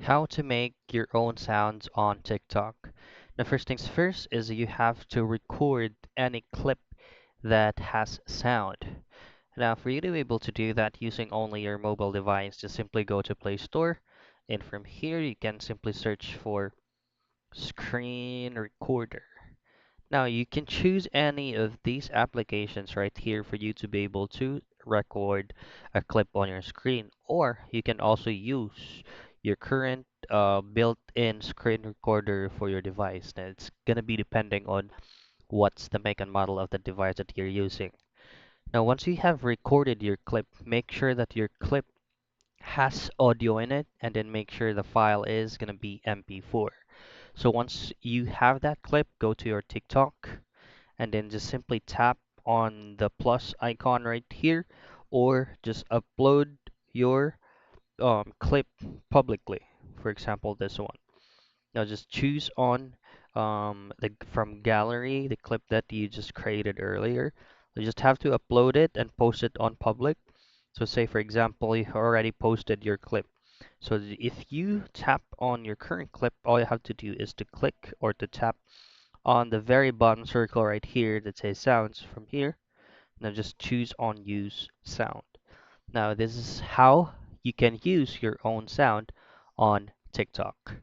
How to make your own sounds on TikTok. The first things first is you have to record any clip that has sound. Now, for you to be able to do that using only your mobile device, just simply go to Play Store, and from here you can simply search for screen recorder. Now, you can choose any of these applications right here for you to be able to record a clip on your screen, or you can also use your current built-in screen recorder for your device. Now, it's gonna be depending on what's the make and model of the device that you're using. Now, once you have recorded your clip, make sure that your clip has audio in it, and then make sure the file is gonna be MP4. So once you have that clip, go to your TikTok and then just simply tap on the plus icon right here, or just upload your clip publicly. For example, this one. Now just choose on the from gallery the clip that you just created earlier. You just have to upload it and post it on public. So say for example you already posted your clip. So if you tap on your current clip, all you have to do is to click or to tap on the very bottom circle right here that says sounds from here. Now just choose on use sound. Now this is how you can use your own sound on TikTok.